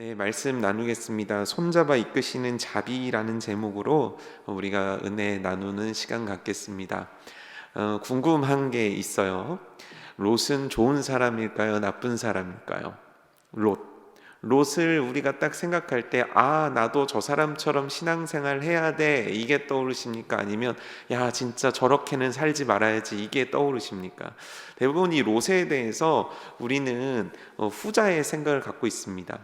네, 말씀 나누겠습니다. 손잡아 이끄시는 자비라는 제목으로 우리가 은혜 나누는 시간 갖겠습니다. 궁금한 게 있어요. 롯은 좋은 사람일까요? 나쁜 사람일까요? 롯을 우리가 딱 생각할 때, 나도 저 사람처럼 신앙생활 해야 돼, 이게 떠오르십니까? 아니면 야, 진짜 저렇게는 살지 말아야지, 이게 떠오르십니까? 대부분 이 롯에 대해서 우리는 후자의 생각을 갖고 있습니다.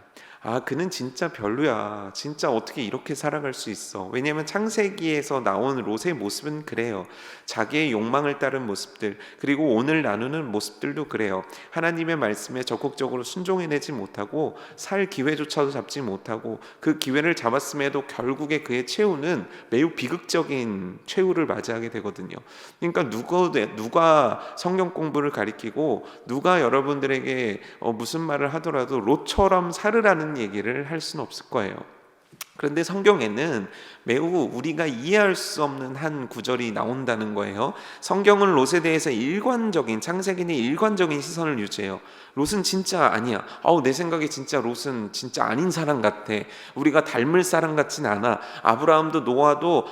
그는 진짜 별로야. 진짜 어떻게 이렇게 살아갈 수 있어? 왜냐하면 창세기에서 나온 롯의 모습은 그래요. 자기의 욕망을 따른 모습들, 그리고 오늘 나누는 모습들도 그래요. 하나님의 말씀에 적극적으로 순종해내지 못하고 살 기회조차도 잡지 못하고, 그 기회를 잡았음에도 결국에 그의 최후는 매우 비극적인 최후를 맞이하게 되거든요. 그러니까 누가 성경 공부를 가리키고 누가 여러분들에게 무슨 말을 하더라도 롯처럼 살으라는 얘기를 할 수는 없을 거예요. 그런데 성경에는 매우 우리가 이해할 수 없는 한 구절이 나온다는 거예요. 성경은 롯에 대해서 창세기는 일관적인 시선을 유지해요. 롯은 진짜 아니야. 내 생각에 진짜 롯은 진짜 아닌 사람 같아. 우리가 닮을 사람 같진 않아. 아브라함도 노아도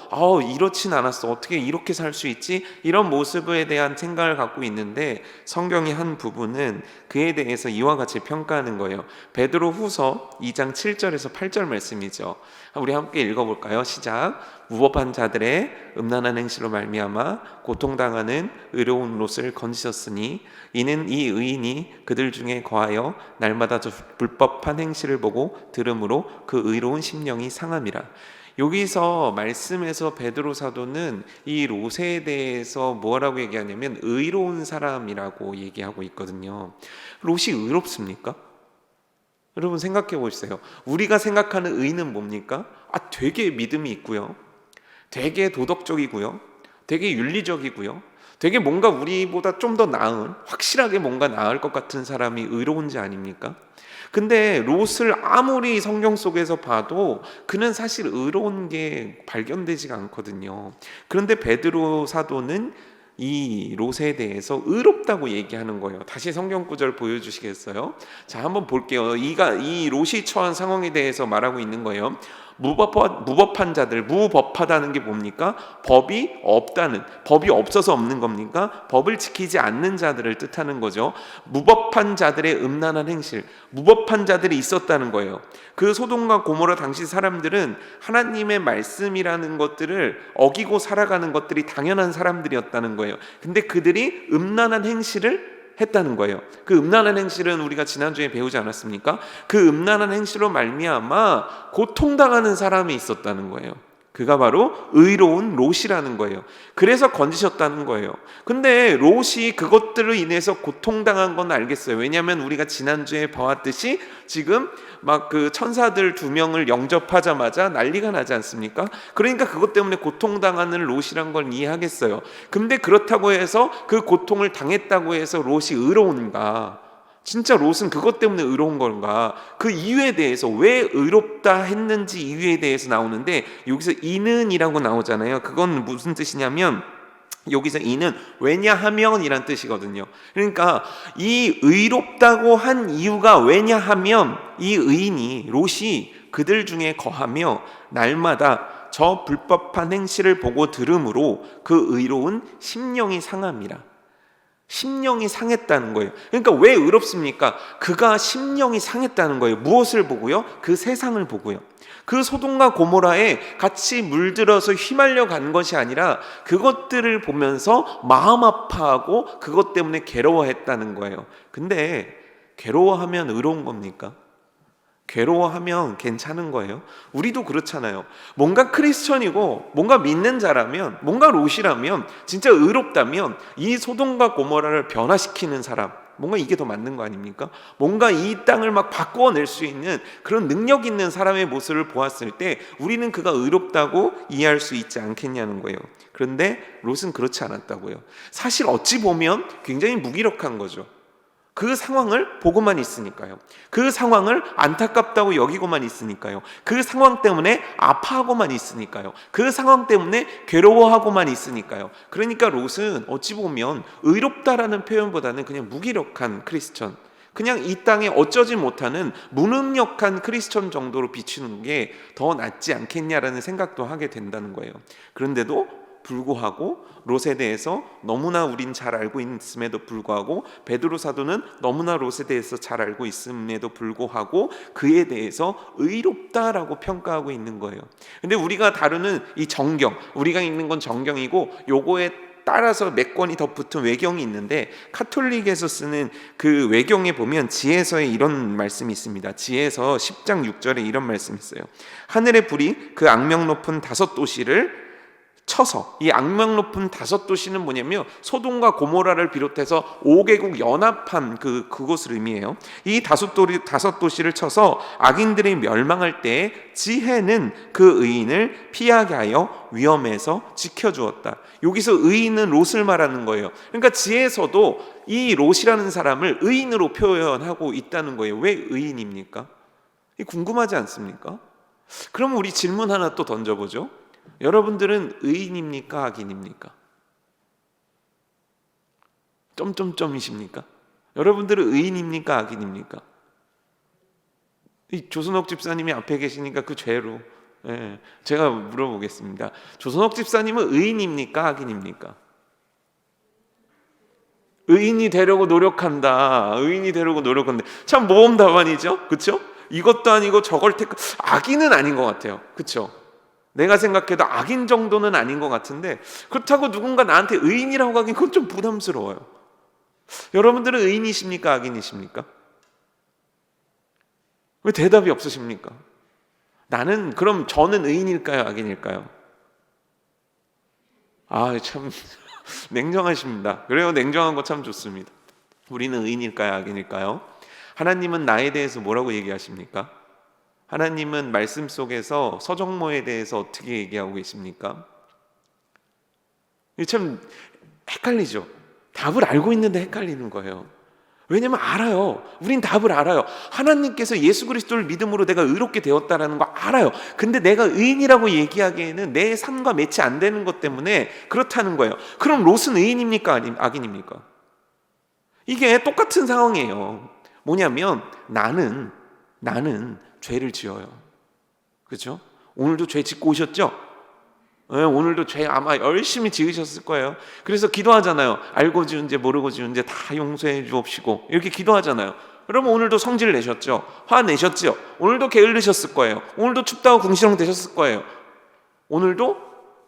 이렇진 않았어. 어떻게 이렇게 살 수 있지? 이런 모습에 대한 생각을 갖고 있는데, 성경의 한 부분은 그에 대해서 이와 같이 평가하는 거예요. 베드로후서 2장 7절에서 8절 말씀이죠. 우리 함께 읽어볼까요? 시작. 무법한 자들의 음란한 행실로 말미암아 고통당하는 의로운 롯을 건지셨으니 이는 이 의인이 그들 중에 거하여 날마다 저 불법한 행실을 보고 들음으로 그 의로운 심령이 상함이라. 여기서 말씀에서 베드로 사도는 이 롯에 대해서 뭐라고 얘기하냐면 의로운 사람이라고 얘기하고 있거든요. 롯이 의롭습니까? 여러분 생각해 보세요. 우리가 생각하는 의는 뭡니까? 되게 믿음이 있고요, 되게 도덕적이고요, 되게 윤리적이고요, 되게 뭔가 우리보다 좀 더 나은, 확실하게 뭔가 나을 것 같은 사람이 의로운 자 아닙니까? 근데 롯을 아무리 성경 속에서 봐도 그는 사실 의로운 게 발견되지가 않거든요. 그런데 베드로 사도는 이 롯에 대해서 의롭다고 얘기하는 거예요. 다시 성경 구절 보여주시겠어요? 자, 한번 볼게요. 이 롯이 처한 상황에 대해서 말하고 있는 거예요. 무법한 자들, 무법하다는 게 뭡니까? 법이 없어서 없는 겁니까? 법을 지키지 않는 자들을 뜻하는 거죠. 무법한 자들의 음란한 행실, 무법한 자들이 있었다는 거예요. 그 소돔과 고모라 당시 사람들은 하나님의 말씀이라는 것들을 어기고 살아가는 것들이 당연한 사람들이었다는 거예요. 근데 그들이 음란한 행실을 했다는 거예요. 그 음란한 행실은 우리가 지난주에 배우지 않았습니까? 그 음란한 행실로 말미암아 고통당하는 사람이 있었다는 거예요. 그가 바로 의로운 롯이라는 거예요. 그래서 건지셨다는 거예요. 근데 롯이 그것들로 인해서 고통당한 건 알겠어요. 왜냐하면 우리가 지난주에 보았듯이 지금 막 그 천사들 2명을 영접하자마자 난리가 나지 않습니까? 그러니까 그것 때문에 고통당하는 롯이란 걸 이해하겠어요. 근데 그렇다고 해서 그 고통을 당했다고 해서 롯이 의로운가? 진짜 롯은 그것 때문에 의로운 건가? 그 이유에 대해서 왜 의롭다 했는지 이유에 대해서 나오는데, 여기서 이는이라고 나오잖아요. 그건 무슨 뜻이냐면, 여기서 이는 왜냐하면 이란 뜻이거든요. 그러니까 이 의롭다고 한 이유가 왜냐하면 이 의인이 롯이 그들 중에 거하며 날마다 저 불법한 행실을 보고 들음으로 그 의로운 심령이 상함이라. 심령이 상했다는 거예요. 그러니까 왜 의롭습니까? 그가 심령이 상했다는 거예요. 무엇을 보고요? 그 세상을 보고요. 그 소돔과 고모라에 같이 물들어서 휘말려 간 것이 아니라 그것들을 보면서 마음 아파하고 그것 때문에 괴로워했다는 거예요. 근데 괴로워하면 의로운 겁니까? 괴로워하면 괜찮은 거예요? 우리도 그렇잖아요. 뭔가 크리스천이고 뭔가 믿는 자라면, 뭔가 롯이라면, 진짜 의롭다면 이 소돔과 고모라를 변화시키는 사람, 뭔가 이게 더 맞는 거 아닙니까? 뭔가 이 땅을 막 바꾸어낼 수 있는 그런 능력 있는 사람의 모습을 보았을 때 우리는 그가 의롭다고 이해할 수 있지 않겠냐는 거예요. 그런데 롯은 그렇지 않았다고요. 사실 어찌 보면 굉장히 무기력한 거죠. 그 상황을 보고만 있으니까요. 그 상황을 안타깝다고 여기고만 있으니까요. 그 상황 때문에 아파하고만 있으니까요. 그 상황 때문에 괴로워하고만 있으니까요. 그러니까 롯은 어찌 보면 의롭다라는 표현보다는 그냥 무기력한 크리스천, 그냥 이 땅에 어쩌지 못하는 무능력한 크리스천 정도로 비추는 게 더 낫지 않겠냐라는 생각도 하게 된다는 거예요. 그런데도 불구하고 롯에 대해서 너무나 우린 잘 알고 있음에도 불구하고 베드로 사도는 너무나 롯에 대해서 잘 알고 있음에도 불구하고 그에 대해서 의롭다라고 평가하고 있는 거예요. 근데 우리가 다루는 이 정경, 우리가 읽는 건 정경이고 요거에 따라서 몇 권이 더 붙은 외경이 있는데 카톨릭에서 쓰는 그 외경에 보면 지혜서에 이런 말씀이 있습니다. 지혜서 10장 6절에 이런 말씀이 있어요. 하늘의 불이 그 악명 높은 5도시를 쳐서, 이 악명 높은 5도시는 뭐냐면 소돔과 고모라를 비롯해서 5개국 연합한 그곳을 의미해요. 이 5도시를 쳐서 악인들이 멸망할 때 지혜는 그 의인을 피하게 하여 위험에서 지켜주었다. 여기서 의인은 롯을 말하는 거예요. 그러니까 지혜서도 이 롯이라는 사람을 의인으로 표현하고 있다는 거예요. 왜 의인입니까? 궁금하지 않습니까? 그럼 우리 질문 하나 또 던져보죠. 여러분들은 의인입니까? 악인입니까? 점점점이십니까? 여러분들은 의인입니까? 악인입니까? 이 조선옥 집사님이 앞에 계시니까 그 죄로 제가 물어보겠습니다. 조선옥 집사님은 의인입니까? 악인입니까? 의인이 되려고 노력한다. 의인이 되려고 노력한다. 참 모험 답안이죠? 그렇죠? 이것도 아니고 저걸 악인은 아닌 것 같아요. 그렇죠? 내가 생각해도 악인 정도는 아닌 것 같은데 그렇다고 누군가 나한테 의인이라고 하긴 그건 좀 부담스러워요. 여러분들은 의인이십니까? 악인이십니까? 왜 대답이 없으십니까? 그럼 저는 의인일까요? 악인일까요? 참 냉정하십니다. 그래요, 냉정한 거 참 좋습니다. 우리는 의인일까요? 악인일까요? 하나님은 나에 대해서 뭐라고 얘기하십니까? 하나님은 말씀 속에서 서정모에 대해서 어떻게 얘기하고 계십니까? 참 헷갈리죠. 답을 알고 있는데 헷갈리는 거예요. 왜냐면 알아요. 우린 답을 알아요. 하나님께서 예수 그리스도를 믿음으로 내가 의롭게 되었다라는 거 알아요. 근데 내가 의인이라고 얘기하기에는 내 삶과 매치 안 되는 것 때문에 그렇다는 거예요. 그럼 롯은 의인입니까? 악인입니까? 이게 똑같은 상황이에요. 뭐냐면 나는 죄를 지어요. 그렇죠? 오늘도 죄 짓고 오셨죠? 오늘도 죄 아마 열심히 지으셨을 거예요. 그래서 기도하잖아요. 알고 지은 죄 모르고 지은 죄 다 용서해 주옵시고 이렇게 기도하잖아요. 그러면 오늘도 성질 내셨죠? 화내셨죠? 오늘도 게을르셨을 거예요. 오늘도 춥다고 궁시렁 되셨을 거예요. 오늘도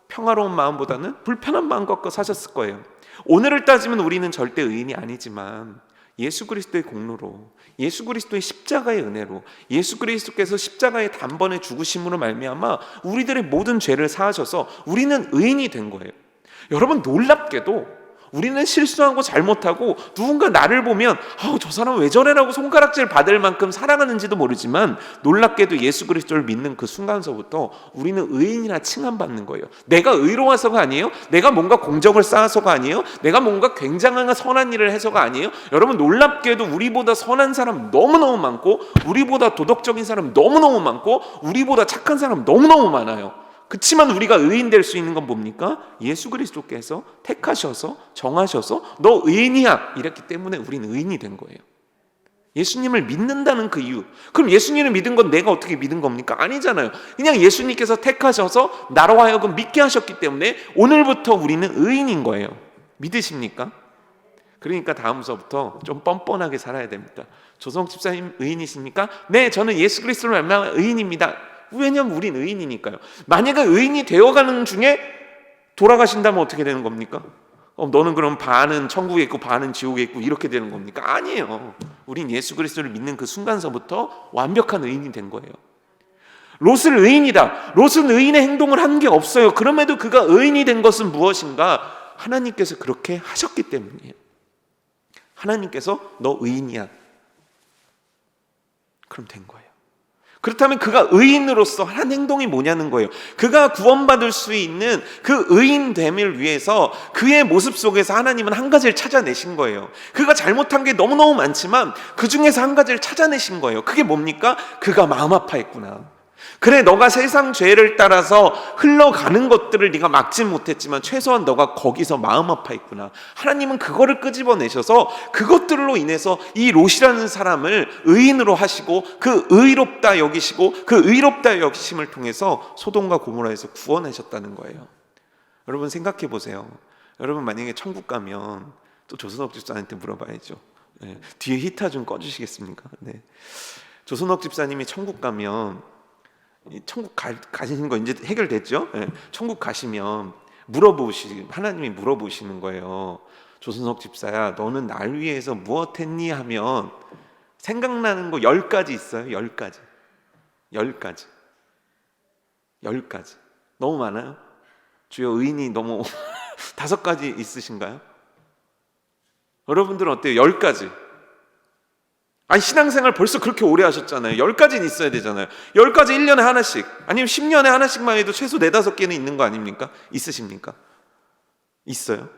평화로운 마음보다는 불편한 마음 갖고 사셨을 거예요. 오늘을 따지면 우리는 절대 의인이 아니지만 예수 그리스도의 공로로, 예수 그리스도의 십자가의 은혜로, 예수 그리스도께서 십자가의 단번에 죽으심으로 말미암아 우리들의 모든 죄를 사하셔서 우리는 의인이 된 거예요. 여러분, 놀랍게도 우리는 실수하고 잘못하고 누군가 나를 보면 저 사람 왜 저래라고 손가락질 받을 만큼 사랑하는지도 모르지만 놀랍게도 예수 그리스도를 믿는 그 순간서부터 우리는 의인이라 칭함받는 거예요. 내가 의로워서가 아니에요. 내가 뭔가 공적을 쌓아서가 아니에요. 내가 뭔가 굉장한 선한 일을 해서가 아니에요. 여러분, 놀랍게도 우리보다 선한 사람 너무너무 많고 우리보다 도덕적인 사람 너무너무 많고 우리보다 착한 사람 너무너무 많아요. 그렇지만 우리가 의인 될 수 있는 건 뭡니까? 예수 그리스도께서 택하셔서 정하셔서 너 의인이야 이랬기 때문에 우리는 의인이 된 거예요. 예수님을 믿는다는 그 이유. 그럼 예수님을 믿은 건 내가 어떻게 믿은 겁니까? 아니잖아요. 그냥 예수님께서 택하셔서 나로 하여금 믿게 하셨기 때문에 오늘부터 우리는 의인인 거예요. 믿으십니까? 그러니까 다음서부터 좀 뻔뻔하게 살아야 됩니다. 조성욱 집사님 의인이십니까? 네, 저는 예수 그리스도를 말미암아 의인입니다. 왜냐면 우린 의인이니까요. 만약에 의인이 되어가는 중에 돌아가신다면 어떻게 되는 겁니까? 너는 그럼 반은 천국에 있고 반은 지옥에 있고 이렇게 되는 겁니까? 아니에요. 우린 예수 그리스도를 믿는 그 순간서부터 완벽한 의인이 된 거예요. 롯을 의인이다. 롯은 의인의 행동을 한 게 없어요. 그럼에도 그가 의인이 된 것은 무엇인가? 하나님께서 그렇게 하셨기 때문이에요. 하나님께서 너 의인이야. 그럼 된 거예요. 그렇다면 그가 의인으로서 한 행동이 뭐냐는 거예요. 그가 구원받을 수 있는 그 의인됨을 위해서 그의 모습 속에서 하나님은 한 가지를 찾아내신 거예요. 그가 잘못한 게 너무너무 많지만 그 중에서 한 가지를 찾아내신 거예요. 그게 뭡니까? 그가 마음 아파했구나. 그래, 너가 세상 죄를 따라서 흘러가는 것들을 네가 막지 못했지만 최소한 너가 거기서 마음 아파했구나. 하나님은 그거를 끄집어내셔서 그것들로 인해서 이 롯이라는 사람을 의인으로 하시고 그 의롭다 여기시고 그 의롭다 여기심을 통해서 소돔과 고모라에서 구원하셨다는 거예요. 여러분 생각해 보세요. 여러분 만약에 천국 가면 또 조선옥 집사한테 물어봐야죠. 네. 뒤에 히터 좀 꺼주시겠습니까? 네. 조선옥 집사님이 천국 가면, 천국 가시는 거 이제 해결됐죠? 네. 천국 가시면 하나님이 물어보시는 거예요. 조선옥 집사야, 너는 날 위해서 무엇 했니? 하면 생각나는 거 10가지 있어요. 10가지. 10가지. 10가지. 너무 많아요? 주여, 의인이 너무 5가지 있으신가요? 여러분들은 어때요? 10가지. 아니, 신앙생활 벌써 그렇게 오래 하셨잖아요. 10가지는 있어야 되잖아요. 10가지 1년에 하나씩, 아니면 10년에 하나씩만 해도 최소 4, 5개는 있는 거 아닙니까? 있으십니까? 있어요?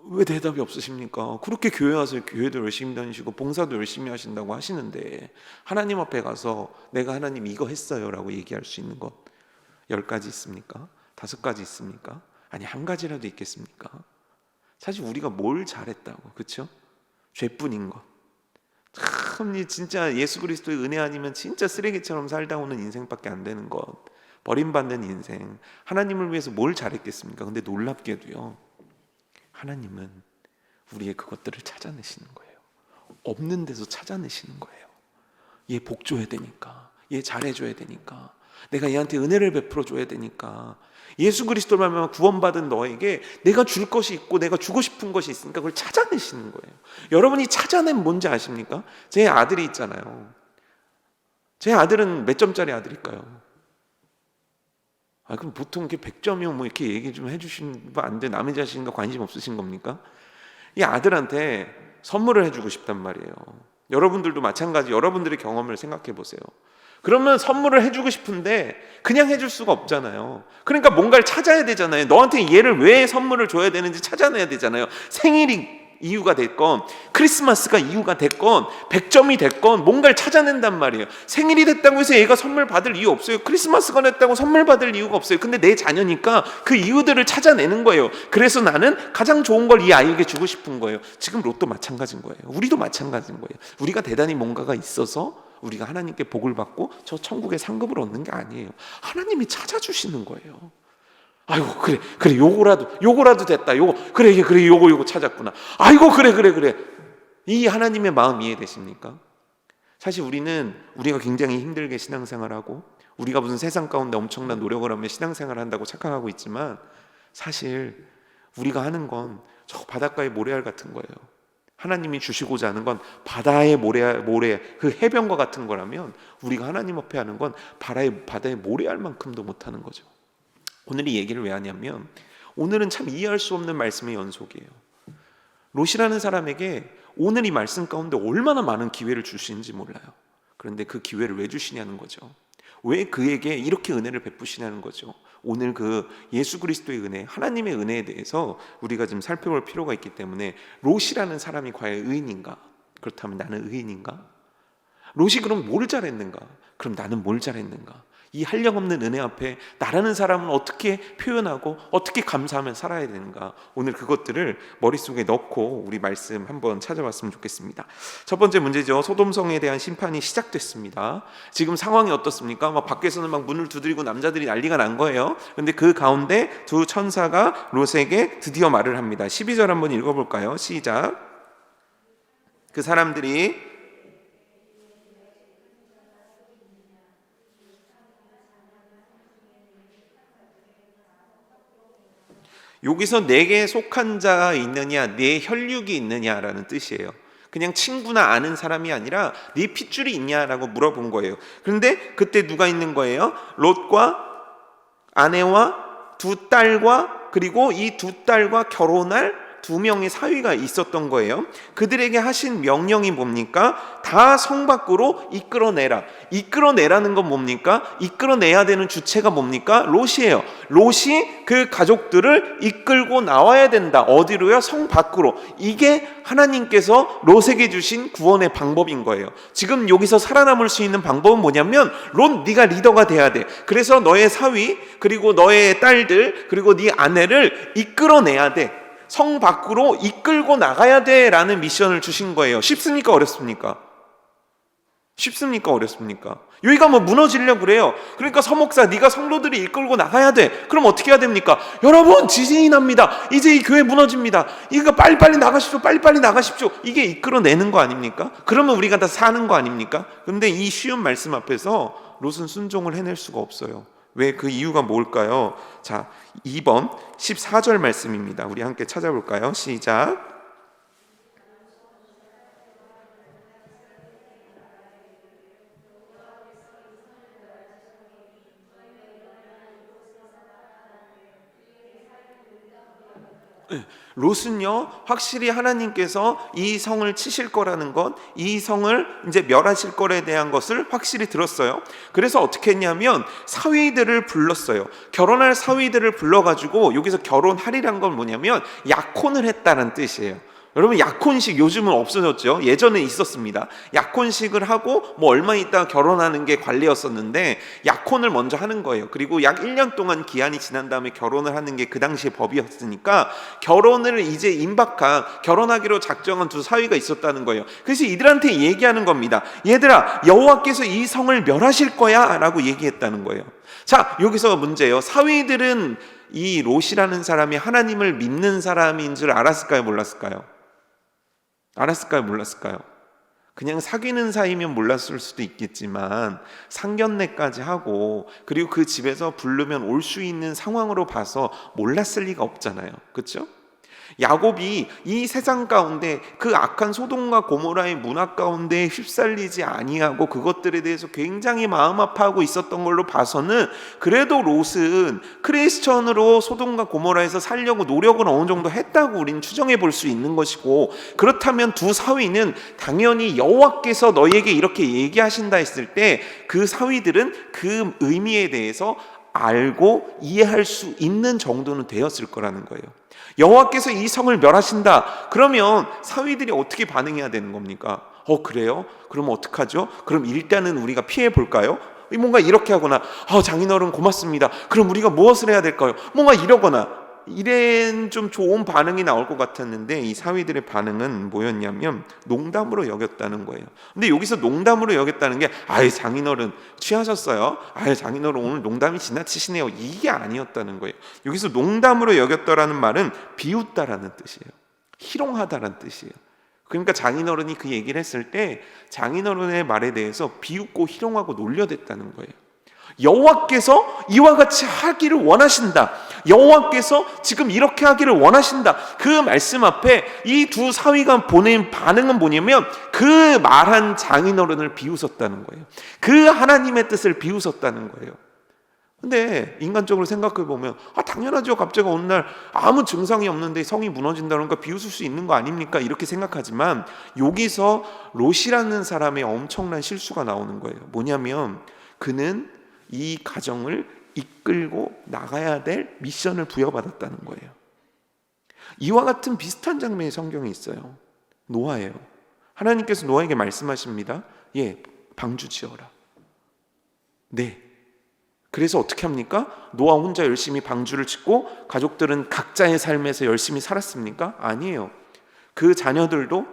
왜 대답이 없으십니까? 그렇게 교회 와서 교회도 열심히 다니시고 봉사도 열심히 하신다고 하시는데 하나님 앞에 가서 내가 하나님 이거 했어요 라고 얘기할 수 있는 것 10가지 있습니까? 5가지 있습니까? 아니, 1가지라도 있겠습니까? 사실 우리가 뭘 잘했다고, 그렇죠? 죄뿐인 것. 참, 진짜 예수 그리스도의 은혜 아니면 진짜 쓰레기처럼 살다 오는 인생밖에 안 되는 것. 버림받는 인생. 하나님을 위해서 뭘 잘했겠습니까? 근데 놀랍게도요, 하나님은 우리의 그것들을 찾아내시는 거예요. 없는 데서 찾아내시는 거예요. 얘 복 줘야 되니까, 얘 잘해줘야 되니까, 내가 얘한테 은혜를 베풀어 줘야 되니까, 예수 그리스도를 말하면 구원받은 너에게 내가 줄 것이 있고 내가 주고 싶은 것이 있으니까 그걸 찾아내시는 거예요. 여러분이 찾아낸 뭔지 아십니까? 제 아들이 있잖아요. 제 아들은 몇 점짜리 아들일까요? 그럼 보통 이렇게 100점이면 뭐 이렇게 얘기 좀 해주시면 안 돼? 남의 자식인가 관심 없으신 겁니까? 이 아들한테 선물을 해주고 싶단 말이에요. 여러분들도 마찬가지, 여러분들의 경험을 생각해 보세요. 그러면 선물을 해주고 싶은데 그냥 해줄 수가 없잖아요. 그러니까 뭔가를 찾아야 되잖아요. 너한테 얘를 왜 선물을 줘야 되는지 찾아내야 되잖아요. 생일이 이유가 됐건 크리스마스가 이유가 됐건 100점이 됐건 뭔가를 찾아낸단 말이에요. 생일이 됐다고 해서 얘가 선물 받을 이유 없어요. 크리스마스가 됐다고 선물 받을 이유가 없어요. 근데 내 자녀니까 그 이유들을 찾아내는 거예요. 그래서 나는 가장 좋은 걸 이 아이에게 주고 싶은 거예요. 지금 롯도 마찬가지인 거예요. 우리도 마찬가지인 거예요. 우리가 대단히 뭔가가 있어서 우리가 하나님께 복을 받고 저 천국의 상급을 얻는 게 아니에요. 하나님이 찾아주시는 거예요. 아이고, 그래 요거라도 됐다. 그래 요거 찾았구나. 아이고, 그래 이 하나님의 마음 이해되십니까? 사실 우리가 굉장히 힘들게 신앙생활하고 우리가 무슨 세상 가운데 엄청난 노력을 하며 신앙생활을 한다고 착각하고 있지만 사실 우리가 하는 건 저 바닷가의 모래알 같은 거예요. 하나님이 주시고자 하는 건 바다의 모래 그 해변과 같은 거라면 우리가 하나님 앞에 하는 건 바다의 모래알만큼도 못하는 거죠. 오늘 이 얘기를 왜 하냐면 오늘은 참 이해할 수 없는 말씀의 연속이에요. 롯이라는 사람에게 오늘 이 말씀 가운데 얼마나 많은 기회를 주시는지 몰라요. 그런데 그 기회를 왜 주시냐는 거죠. 왜 그에게 이렇게 은혜를 베푸시냐는 거죠. 오늘 그 예수 그리스도의 은혜, 하나님의 은혜에 대해서 우리가 좀 살펴볼 필요가 있기 때문에 롯이라는 사람이 과연 의인인가? 그렇다면 나는 의인인가? 롯이 그럼 뭘 잘했는가? 그럼 나는 뭘 잘했는가? 이 한량없는 은혜 앞에 나라는 사람은 어떻게 표현하고 어떻게 감사하며 살아야 되는가? 오늘 그것들을 머릿속에 넣고 우리 말씀 한번 찾아봤으면 좋겠습니다. 첫 번째 문제죠. 소돔성에 대한 심판이 시작됐습니다. 지금 상황이 어떻습니까? 밖에서는 문을 두드리고 남자들이 난리가 난 거예요. 그런데 그 가운데 두 천사가 롯에게 드디어 말을 합니다. 12절 한번 읽어볼까요? 시작. 그 사람들이 여기서 내게 속한 자가 있느냐, 내 혈육이 있느냐라는 뜻이에요. 그냥 친구나 아는 사람이 아니라 네 핏줄이 있냐라고 물어본 거예요. 그런데 그때 누가 있는 거예요? 롯과 아내와 두 딸과 그리고 이 두 딸과 결혼할 두 명의 사위가 있었던 거예요. 그들에게 하신 명령이 뭡니까? 다 성 밖으로 이끌어내라. 이끌어내라는 건 뭡니까? 이끌어내야 되는 주체가 뭡니까? 롯이에요. 롯이 그 가족들을 이끌고 나와야 된다. 어디로요? 성 밖으로. 이게 하나님께서 롯에게 주신 구원의 방법인 거예요. 지금 여기서 살아남을 수 있는 방법은 뭐냐면, 롯, 네가 리더가 돼야 돼. 그래서 너의 사위, 그리고 너의 딸들, 그리고 네 아내를 이끌어내야 돼. 성 밖으로 이끌고 나가야 돼 라는 미션을 주신 거예요. 쉽습니까? 어렵습니까? 쉽습니까? 어렵습니까? 여기가 뭐 무너지려고 그래요. 그러니까 서목사, 네가 성도들이 이끌고 나가야 돼. 그럼 어떻게 해야 됩니까? 여러분, 지진이 납니다. 이제 이 교회 무너집니다. 이거 빨리빨리 나가십시오. 빨리빨리 나가십시오. 이게 이끌어내는 거 아닙니까? 그러면 우리가 다 사는 거 아닙니까? 그런데 이 쉬운 말씀 앞에서 롯은 순종을 해낼 수가 없어요. 왜? 그 이유가 뭘까요? 자, 2번 14절 말씀입니다. 우리 함께 찾아볼까요? 시작. 롯은요, 확실히 하나님께서 이 성을 치실 거라는 것, 이 성을 이제 멸하실 거에 대한 것을 확실히 들었어요. 그래서 어떻게 했냐면 사위들을 불렀어요. 결혼할 사위들을 불러가지고, 여기서 결혼하리란 건 뭐냐면 약혼을 했다는 뜻이에요. 여러분, 약혼식 요즘은 없어졌죠. 예전에 있었습니다. 약혼식을 하고 뭐 얼마 있다가 결혼하는 게 관례였었는데, 약혼을 먼저 하는 거예요. 그리고 약 1년 동안 기한이 지난 다음에 결혼을 하는 게 그 당시의 법이었으니까, 결혼을 이제 임박한, 결혼하기로 작정한 두 사위가 있었다는 거예요. 그래서 이들한테 얘기하는 겁니다. 얘들아, 여호와께서 이 성을 멸하실 거야 라고 얘기했다는 거예요. 자, 여기서 문제예요. 사위들은 이 롯이라는 사람이 하나님을 믿는 사람인 줄 알았을까요? 몰랐을까요? 알았을까요? 몰랐을까요? 그냥 사귀는 사이면 몰랐을 수도 있겠지만, 상견례까지 하고 그리고 그 집에서 부르면 올 수 있는 상황으로 봐서 몰랐을 리가 없잖아요. 그렇죠? 야곱이 이 세상 가운데 그 악한 소돔과 고모라의 문화 가운데 휩쓸리지 아니하고 그것들에 대해서 굉장히 마음 아파하고 있었던 걸로 봐서는, 그래도 롯은 크리스천으로 소돔과 고모라에서 살려고 노력을 어느 정도 했다고 우리는 추정해 볼 수 있는 것이고, 그렇다면 두 사위는 당연히 여호와께서 너희에게 이렇게 얘기하신다 했을 때 그 사위들은 그 의미에 대해서 알고 이해할 수 있는 정도는 되었을 거라는 거예요. 여호와께서 이 성을 멸하신다. 그러면 사위들이 어떻게 반응해야 되는 겁니까? 그래요? 그럼 어떡하죠? 그럼 일단은 우리가 피해 볼까요? 뭔가 이렇게 하거나, 장인어른 고맙습니다. 그럼 우리가 무엇을 해야 될까요? 뭔가 이러거나, 이런 좀 좋은 반응이 나올 것 같았는데, 이 사위들의 반응은 뭐였냐면 농담으로 여겼다는 거예요. 근데 여기서 농담으로 여겼다는 게, 장인어른 취하셨어요? 장인어른 오늘 농담이 지나치시네요. 이게 아니었다는 거예요. 여기서 농담으로 여겼다라는 말은 비웃다라는 뜻이에요. 희롱하다라는 뜻이에요. 그러니까 장인어른이 그 얘기를 했을 때 장인어른의 말에 대해서 비웃고 희롱하고 놀려댔다는 거예요. 여호와께서 이와 같이 하기를 원하신다. 여호와께서 지금 이렇게 하기를 원하신다. 그 말씀 앞에 이 두 사위가 보낸 반응은 뭐냐면, 그 말한 장인어른을 비웃었다는 거예요. 그 하나님의 뜻을 비웃었다는 거예요. 근데 인간적으로 생각해 보면, 당연하죠. 갑자기 어느 날 아무 증상이 없는데 성이 무너진다는 거 비웃을 수 있는 거 아닙니까? 이렇게 생각하지만, 여기서 롯이라는 사람의 엄청난 실수가 나오는 거예요. 뭐냐면, 그는 이 가정을 이끌고 나가야 될 미션을 부여받았다는 거예요. 이와 같은 비슷한 장면이 성경에 있어요. 노아예요. 하나님께서 노아에게 말씀하십니다. 방주 지어라. 네. 그래서 어떻게 합니까? 노아 혼자 열심히 방주를 짓고 가족들은 각자의 삶에서 열심히 살았습니까? 아니에요. 그 자녀들도,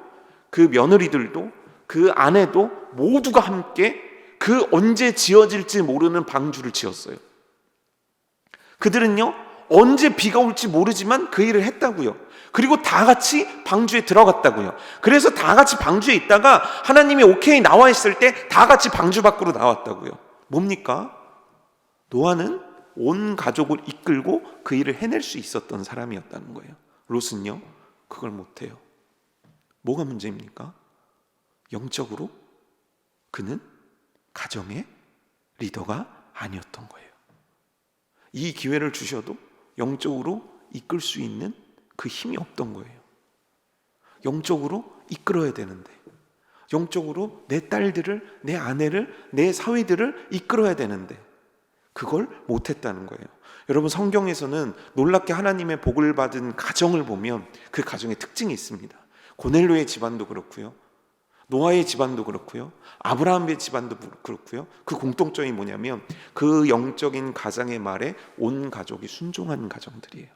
그 며느리들도, 그 아내도 모두가 함께 그 언제 지어질지 모르는 방주를 지었어요. 그들은요, 언제 비가 올지 모르지만 그 일을 했다고요. 그리고 다 같이 방주에 들어갔다고요. 그래서 다 같이 방주에 있다가 하나님이 오케이 나와 있을 때 다 같이 방주 밖으로 나왔다고요. 뭡니까? 노아는 온 가족을 이끌고 그 일을 해낼 수 있었던 사람이었다는 거예요. 롯은요, 그걸 못해요. 뭐가 문제입니까? 영적으로 그는 가정의 리더가 아니었던 거예요. 이 기회를 주셔도 영적으로 이끌 수 있는 그 힘이 없던 거예요. 영적으로 이끌어야 되는데, 영적으로 내 딸들을, 내 아내를, 내 사위들을 이끌어야 되는데 그걸 못했다는 거예요. 여러분, 성경에서는 놀랍게 하나님의 복을 받은 가정을 보면 그 가정의 특징이 있습니다. 고넬료의 집안도 그렇고요, 노아의 집안도 그렇고요, 아브라함의 집안도 그렇고요. 그 공통점이 뭐냐면 그 영적인 가장의 말에 온 가족이 순종한 가정들이에요.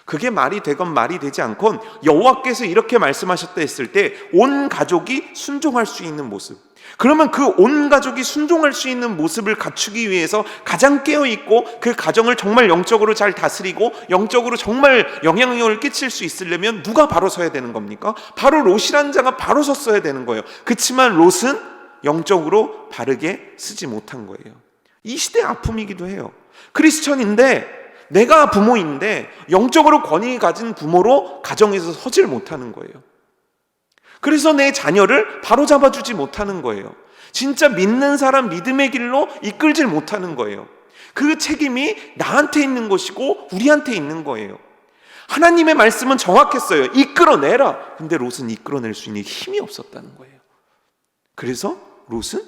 그게 말이 되건 말이 되지 않건 여호와께서 이렇게 말씀하셨다 했을 때 온 가족이 순종할 수 있는 모습, 그러면 그 온 가족이 순종할 수 있는 모습을 갖추기 위해서 가장 깨어있고 그 가정을 정말 영적으로 잘 다스리고 영적으로 정말 영향력을 끼칠 수 있으려면 누가 바로 서야 되는 겁니까? 바로 롯이라는 자가 바로 섰어야 되는 거예요. 그렇지만 롯은 영적으로 바르게 쓰지 못한 거예요. 이 시대의 아픔이기도 해요. 크리스천인데, 내가 부모인데 영적으로 권위 가진 부모로 가정에서 서질 못하는 거예요. 그래서 내 자녀를 바로잡아주지 못하는 거예요. 진짜 믿는 사람 믿음의 길로 이끌질 못하는 거예요. 그 책임이 나한테 있는 것이고 우리한테 있는 거예요. 하나님의 말씀은 정확했어요. 이끌어내라. 근데 롯은 이끌어낼 수 있는 힘이 없었다는 거예요. 그래서 롯은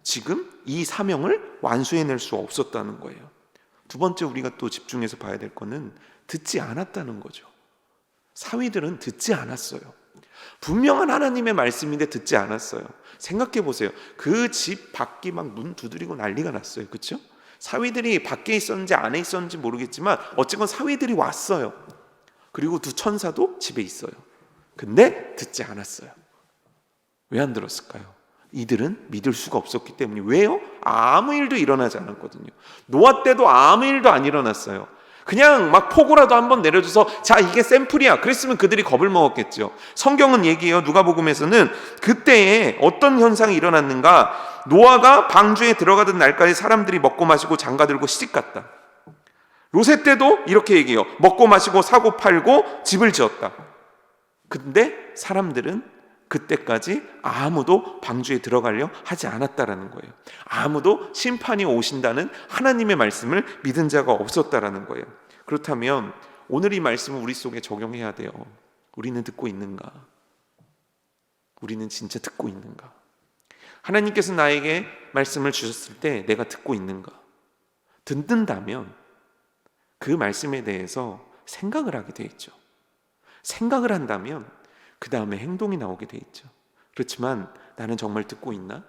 지금 이 사명을 완수해낼 수 없었다는 거예요. 두 번째, 우리가 또 집중해서 봐야 될 거는 듣지 않았다는 거죠. 사위들은 듣지 않았어요. 분명한 하나님의 말씀인데 듣지 않았어요. 생각해 보세요. 그 집 밖이 막 문 두드리고 난리가 났어요. 그렇죠? 사위들이 밖에 있었는지 안에 있었는지 모르겠지만 어쨌건 사위들이 왔어요. 그리고 두 천사도 집에 있어요. 근데 듣지 않았어요. 왜 안 들었을까요? 이들은 믿을 수가 없었기 때문에. 왜요? 아무 일도 일어나지 않았거든요. 노아 때도 아무 일도 안 일어났어요. 그냥 막 폭우라도 한번 내려줘서 자, 이게 샘플이야, 그랬으면 그들이 겁을 먹었겠죠. 성경은 얘기해요. 누가복음에서는 그때에 어떤 현상이 일어났는가, 노아가 방주에 들어가던 날까지 사람들이 먹고 마시고 장가들고 시집갔다. 롯의 때도 이렇게 얘기해요. 먹고 마시고 사고 팔고 집을 지었다. 근데 사람들은 그때까지 아무도 방주에 들어가려 하지 않았다라는 거예요. 아무도 심판이 오신다는 하나님의 말씀을 믿은 자가 없었다라는 거예요. 그렇다면 오늘 이 말씀을 우리 속에 적용해야 돼요. 우리는 듣고 있는가? 우리는 진짜 듣고 있는가? 하나님께서 나에게 말씀을 주셨을 때 내가 듣고 있는가? 듣는다면 그 말씀에 대해서 생각을 하게 돼 있죠. 생각을 한다면 그 다음에 행동이 나오게 돼 있죠. 그렇지만 나는 정말 듣고 있나?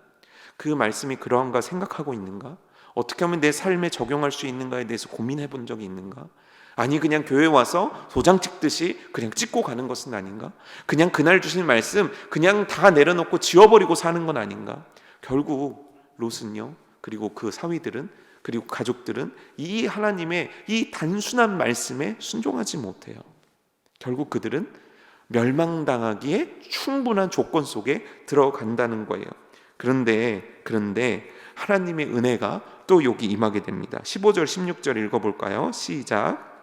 그 말씀이 그러한가 생각하고 있는가? 어떻게 하면 내 삶에 적용할 수 있는가에 대해서 고민해 본 적이 있는가? 아니, 그냥 교회 와서 도장 찍듯이 그냥 찍고 가는 것은 아닌가? 그냥 그날 주신 말씀 그냥 다 내려놓고 지워버리고 사는 건 아닌가? 결국 롯은요, 그리고 그 사위들은, 그리고 가족들은 이 하나님의 이 단순한 말씀에 순종하지 못해요. 결국 그들은 멸망당하기에 충분한 조건 속에 들어간다는 거예요. 그런데 하나님의 은혜가 또 여기 임하게 됩니다. 15절 16절 읽어볼까요? 시작.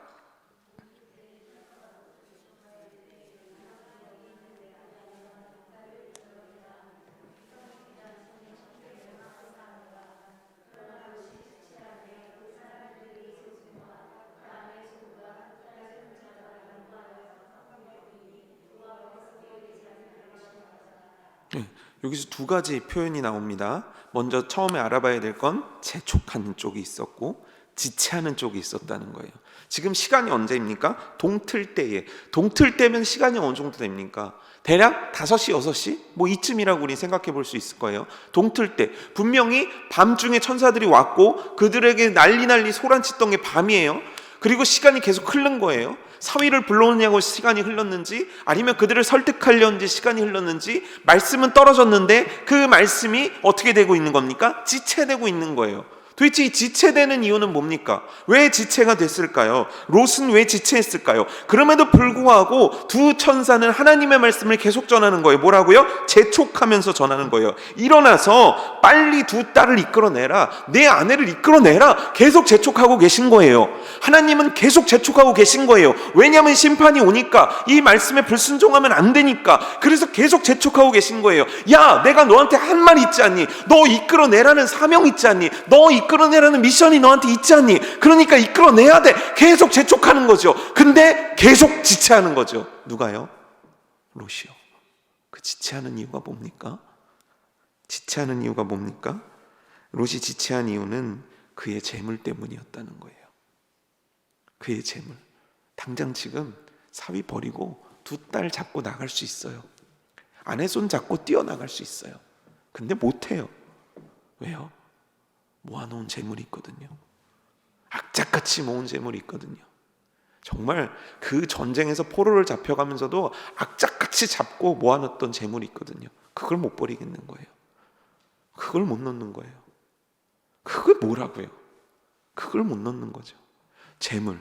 여기서 두 가지 표현이 나옵니다. 먼저 처음에 알아봐야 될 건 재촉하는 쪽이 있었고 지체하는 쪽이 있었다는 거예요. 지금 시간이 언제입니까? 동틀 때에. 동틀 때면 시간이 어느 정도 됩니까? 대략 5시, 6시? 뭐 이쯤이라고 우리 생각해 볼 수 있을 거예요. 동틀 때. 분명히 밤중에 천사들이 왔고 그들에게 난리 소란치던 게 밤이에요. 그리고 시간이 계속 흐른 거예요. 사위를 불러오냐고 시간이 흘렀는지, 아니면 그들을 설득하려는지 시간이 흘렀는지, 말씀은 떨어졌는데 그 말씀이 어떻게 되고 있는 겁니까? 지체되고 있는 거예요. 도대체 이 지체되는 이유는 뭡니까? 왜 지체가 됐을까요? 롯은 왜 지체했을까요? 그럼에도 불구하고 두 천사는 하나님의 말씀을 계속 전하는 거예요. 뭐라고요? 재촉하면서 전하는 거예요. 일어나서 빨리 두 딸을 이끌어내라, 내 아내를 이끌어내라, 계속 재촉하고 계신 거예요. 하나님은 계속 재촉하고 계신 거예요. 왜냐하면 심판이 오니까, 이 말씀에 불순종하면 안 되니까. 그래서 계속 재촉하고 계신 거예요. 야, 내가 너한테 한 말 있지 않니? 너 이끌어내라는 사명 있지 않니? 너 이끌어내라는 미션이 너한테 있지 않니? 그러니까 이끌어내야 돼. 계속 재촉하는 거죠. 근데 계속 지체하는 거죠. 누가요? 롯이요. 그 지체하는 이유가 뭡니까? 지체하는 이유가 뭡니까? 롯이 지체한 이유는 그의 재물 때문이었다는 거예요. 그의 재물. 당장 지금 사위 버리고 두 딸 잡고 나갈 수 있어요. 아내 손 잡고 뛰어나갈 수 있어요. 근데 못해요. 왜요? 모아놓은 재물이 있거든요. 악착같이 모은 재물이 있거든요. 정말 그 전쟁에서 포로를 잡혀가면서도 악착같이 잡고 모아놨던 재물이 있거든요. 그걸 못 버리겠는 거예요. 그걸 못 넣는 거예요. 그게 뭐라고요? 그걸 못 넣는 거죠. 재물.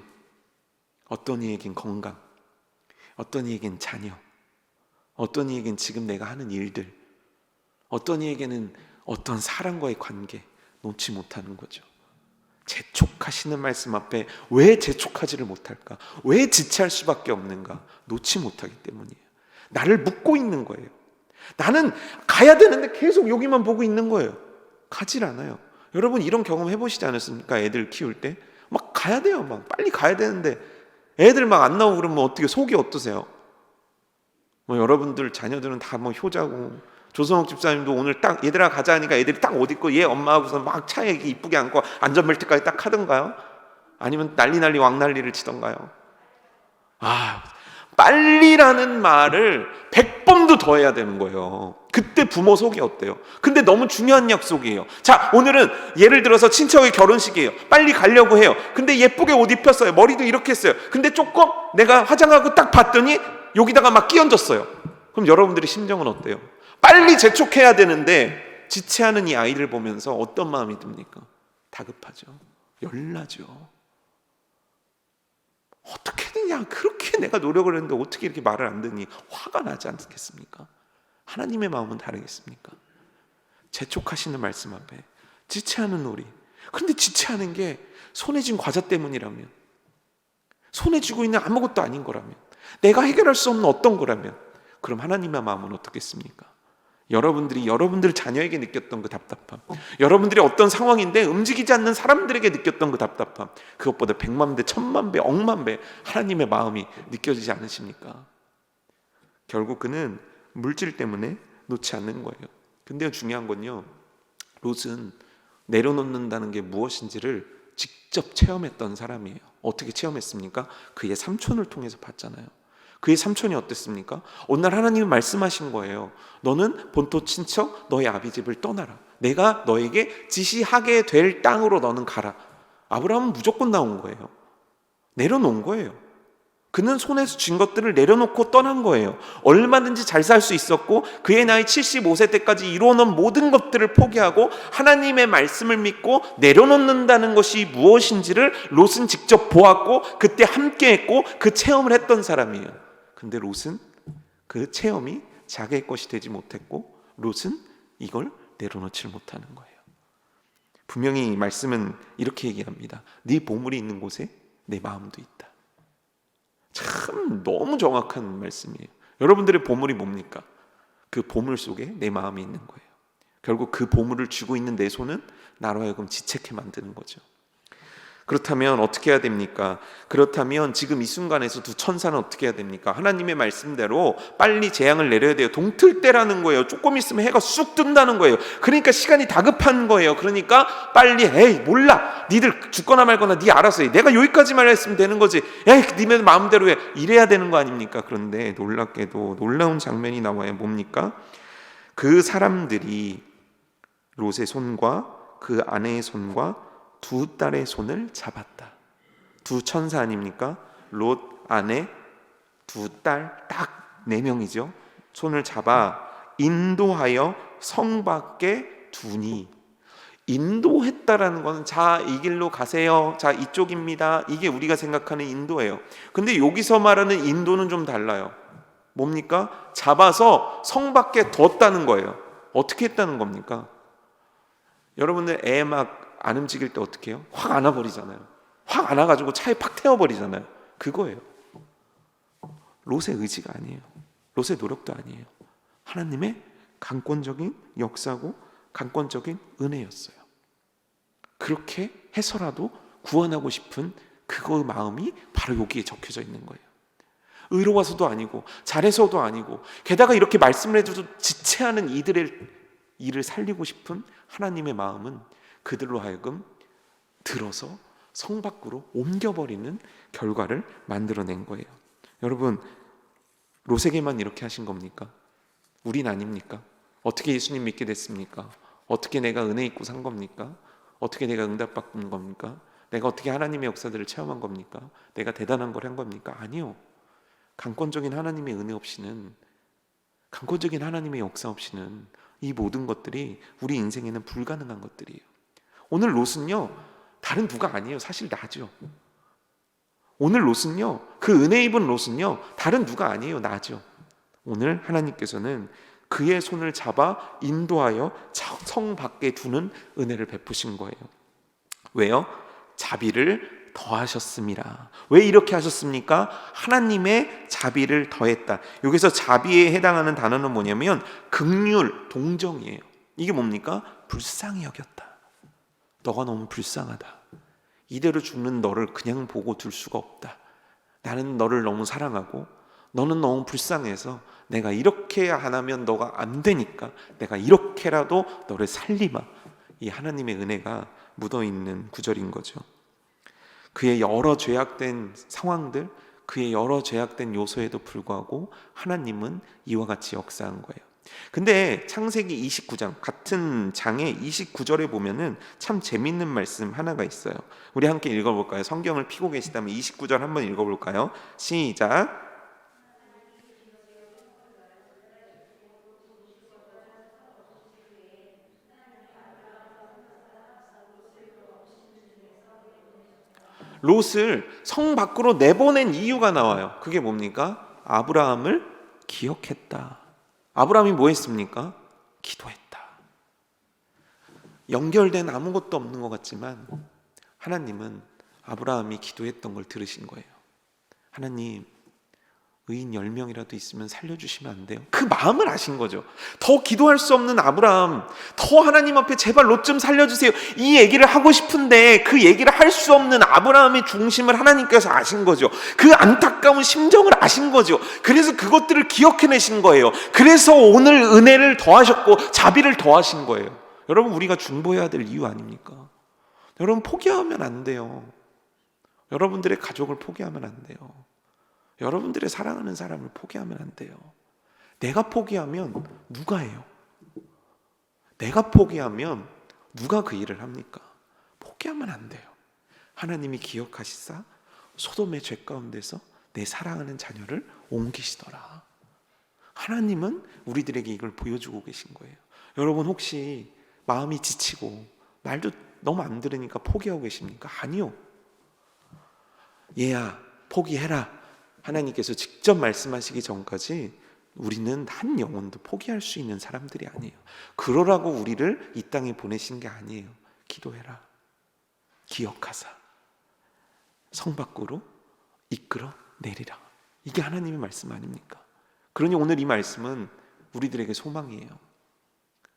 어떤 이에겐 건강, 어떤 이에겐 자녀, 어떤 이에겐 지금 내가 하는 일들, 어떤 이에게는 어떤 사람과의 관계 놓지 못하는 거죠. 재촉하시는 말씀 앞에 왜 재촉하지를 못할까? 왜 지체할 수밖에 없는가? 놓지 못하기 때문이에요. 나를 묶고 있는 거예요. 나는 가야 되는데 계속 여기만 보고 있는 거예요. 가질 않아요. 여러분 이런 경험 해보시지 않았습니까? 애들 키울 때 막 가야 돼요. 막 빨리 가야 되는데 애들 막 안 나오고 그러면 어떻게 속이 어떠세요? 뭐 여러분들 자녀들은 다 뭐 효자고, 조성욱 집사님도 오늘 딱 얘들아 가자 하니까 애들이 딱 옷 입고 얘 엄마하고서 막 차에 이쁘게 앉고 안전벨트까지 딱 하던가요? 아니면 난리 왕난리를 치던가요? 빨리라는 말을 100번도 더 해야 되는 거예요. 그때 부모 속이 어때요? 근데 너무 중요한 약속이에요. 자, 오늘은 예를 들어서 친척의 결혼식이에요. 빨리 가려고 해요. 근데 예쁘게 옷 입혔어요. 머리도 이렇게 했어요. 근데 조금 내가 화장하고 딱 봤더니 여기다가 막 끼얹었어요. 그럼 여러분들의 심정은 어때요? 빨리 재촉해야 되는데 지체하는 이 아이를 보면서 어떤 마음이 듭니까? 다급하죠. 열나죠. 어떻게든 그렇게 내가 노력을 했는데 어떻게 이렇게 말을 안 듣니? 화가 나지 않겠습니까? 하나님의 마음은 다르겠습니까? 재촉하시는 말씀 앞에 지체하는 우리. 그런데 지체하는 게 손에 쥔 과자 때문이라면, 손에 쥐고 있는 아무것도 아닌 거라면, 내가 해결할 수 없는 어떤 거라면, 그럼 하나님의 마음은 어떻겠습니까? 여러분들이 여러분들 자녀에게 느꼈던 그 답답함, 여러분들이 어떤 상황인데 움직이지 않는 사람들에게 느꼈던 그 답답함, 그것보다 100만 배, 1000만 배, 억만 배 하나님의 마음이 느껴지지 않으십니까? 결국 그는 물질 때문에 놓지 않는 거예요. 근데 중요한 건요, 롯은 내려놓는다는 게 무엇인지를 직접 체험했던 사람이에요. 어떻게 체험했습니까? 그의 삼촌을 통해서 봤잖아요. 그의 삼촌이 어땠습니까? 어느 날 하나님이 말씀하신 거예요. 너는 본토 친척 너의 아비 집을 떠나라. 내가 너에게 지시하게 될 땅으로 너는 가라. 아브라함은 무조건 나온 거예요. 내려놓은 거예요. 그는 손에서 쥔 것들을 내려놓고 떠난 거예요. 얼마든지 잘 살 수 있었고 그의 나이 75세 때까지 이루어놓은 모든 것들을 포기하고 하나님의 말씀을 믿고 내려놓는다는 것이 무엇인지를 롯은 직접 보았고 그때 함께했고 그 체험을 했던 사람이에요. 근데 롯은 그 체험이 자기의 것이 되지 못했고 롯은 이걸 내려놓지 못하는 거예요. 분명히 이 말씀은 이렇게 얘기합니다. 네 보물이 있는 곳에 내 마음도 있다. 참 너무 정확한 말씀이에요. 여러분들의 보물이 뭡니까? 그 보물 속에 내 마음이 있는 거예요. 결국 그 보물을 쥐고 있는 내 손은 나로 하여금 지체케 만드는 거죠. 그렇다면 어떻게 해야 됩니까? 그렇다면 지금 이 순간에서 두 천사는 어떻게 해야 됩니까? 하나님의 말씀대로 빨리 재앙을 내려야 돼요. 동틀 때라는 거예요. 조금 있으면 해가 쑥 뜬다는 거예요. 그러니까 시간이 다급한 거예요. 그러니까 빨리 에이 몰라. 니들 죽거나 말거나 니 알아서 해. 내가 여기까지만 했으면 되는 거지. 에이 니네 마음대로 해. 이래야 되는 거 아닙니까? 그런데 놀랍게도 놀라운 장면이 나와요. 뭡니까? 그 사람들이 롯의 손과 그 아내의 손과 두 딸의 손을 잡았다. 두 천사 아닙니까? 롯, 아내, 두 딸, 딱 4명이죠. 손을 잡아 인도하여 성 밖에 두니. 인도했다라는 것은 자, 이 길로 가세요. 자, 이쪽입니다. 이게 우리가 생각하는 인도예요. 근데 여기서 말하는 인도는 좀 달라요. 뭡니까? 잡아서 성 밖에 뒀다는 거예요. 어떻게 했다는 겁니까? 여러분들 애 막 안 움직일 때 어떻게 해요? 확 안아버리잖아요. 확 안아가지고 차에 팍 태워버리잖아요. 그거예요. 롯의 의지가 아니에요. 롯의 노력도 아니에요. 하나님의 강권적인 역사고 강권적인 은혜였어요. 그렇게 해서라도 구원하고 싶은 그거의 마음이 바로 여기에 적혀져 있는 거예요. 의로워서도 아니고 잘해서도 아니고, 게다가 이렇게 말씀을 해줘도 지체하는 이들의 일을 살리고 싶은 하나님의 마음은 그들로 하여금 들어서 성 밖으로 옮겨버리는 결과를 만들어낸 거예요. 여러분, 롯에게만 이렇게 하신 겁니까? 우린 아닙니까? 어떻게 예수님 믿게 됐습니까? 어떻게 내가 은혜 있고 산 겁니까? 어떻게 내가 응답받은 겁니까? 내가 어떻게 하나님의 역사들을 체험한 겁니까? 내가 대단한 걸 한 겁니까? 아니요. 강권적인 하나님의 은혜 없이는, 강권적인 하나님의 역사 없이는 이 모든 것들이 우리 인생에는 불가능한 것들이에요. 오늘 롯은요, 다른 누가 아니에요. 사실 나죠. 오늘 롯은요, 그 은혜 입은 롯은요, 다른 누가 아니에요. 나죠. 오늘 하나님께서는 그의 손을 잡아 인도하여 성 밖에 두는 은혜를 베푸신 거예요. 왜요? 자비를 더하셨습니다. 왜 이렇게 하셨습니까? 하나님의 자비를 더했다. 여기서 자비에 해당하는 단어는 뭐냐면 긍휼, 동정이에요. 이게 뭡니까? 불쌍히 여겼다. 너가 너무 불쌍하다. 이대로 죽는 너를 그냥 보고 둘 수가 없다. 나는 너를 너무 사랑하고 너는 너무 불쌍해서 내가 이렇게 안 하면 너가 안 되니까 내가 이렇게라도 너를 살리마. 이 하나님의 은혜가 묻어있는 구절인 거죠. 그의 여러 죄악된 상황들, 그의 여러 죄악된 요소에도 불구하고 하나님은 이와 같이 역사한 거예요. 근데 창세기 29장 같은 장의 29절에 보면은 참 재밌는 말씀 하나가 있어요. 우리 함께 읽어볼까요? 성경을 펴고 계시다면 29절 한번 읽어볼까요? 시작. 롯을 성 밖으로 내보낸 이유가 나와요. 그게 뭡니까? 아브라함을 기억했다. 아브라함이 뭐 했습니까? 기도했다. 연결된 아무것도 없는 것 같지만 하나님은 아브라함이 기도했던 걸 들으신 거예요. 하나님, 의인 10명이라도 있으면 살려주시면 안 돼요? 그 마음을 아신 거죠. 더 기도할 수 없는 아브라함, 더 하나님 앞에 제발 롯 좀 살려주세요, 이 얘기를 하고 싶은데 그 얘기를 할 수 없는 아브라함의 중심을 하나님께서 아신 거죠. 그 안타까운 심정을 아신 거죠. 그래서 그것들을 기억해내신 거예요. 그래서 오늘 은혜를 더하셨고 자비를 더하신 거예요. 여러분, 우리가 중보해야 될 이유 아닙니까? 여러분, 포기하면 안 돼요. 여러분들의 가족을 포기하면 안 돼요. 여러분들의 사랑하는 사람을 포기하면 안 돼요. 내가 포기하면 누가 해요? 내가 포기하면 누가 그 일을 합니까? 포기하면 안 돼요. 하나님이 기억하시사 소돔의 죄 가운데서 내 사랑하는 자녀를 옮기시더라. 하나님은 우리들에게 이걸 보여주고 계신 거예요. 여러분, 혹시 마음이 지치고 말도 너무 안 들으니까 포기하고 계십니까? 아니요. 얘야, 포기해라. 하나님께서 직접 말씀하시기 전까지 우리는 한 영혼도 포기할 수 있는 사람들이 아니에요. 그러라고 우리를 이 땅에 보내신 게 아니에요. 기도해라. 기억하사 성 밖으로 이끌어 내리라. 이게 하나님의 말씀 아닙니까? 그러니 오늘 이 말씀은 우리들에게 소망이에요.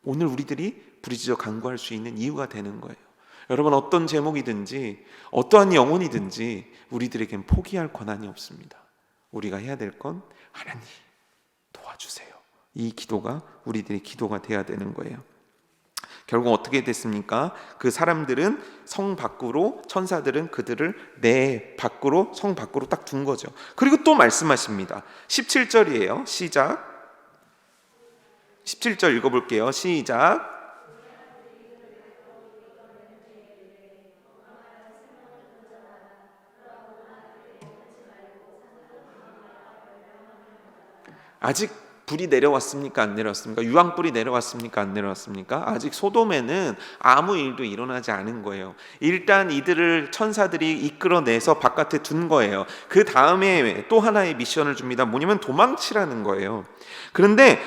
오늘 우리들이 부르짖어 간구할 수 있는 이유가 되는 거예요. 여러분, 어떤 제목이든지 어떠한 영혼이든지 우리들에겐 포기할 권한이 없습니다. 우리가 해야 될 건 하나님 도와주세요. 이 기도가 우리들의 기도가 돼야 되는 거예요. 결국 어떻게 됐습니까? 그 사람들은 성 밖으로, 천사들은 그들을 내 밖으로, 성 밖으로 딱 둔 거죠. 그리고 또 말씀하십니다. 17절이에요. 시작. 17절 읽어볼게요. 시작. 아직 불이 내려왔습니까? 안 내려왔습니까? 유황불이 내려왔습니까? 안 내려왔습니까? 아직 소돔에는 아무 일도 일어나지 않은 거예요. 일단 이들을 천사들이 이끌어내서 바깥에 둔 거예요. 그 다음에 또 하나의 미션을 줍니다. 뭐냐면 도망치라는 거예요. 그런데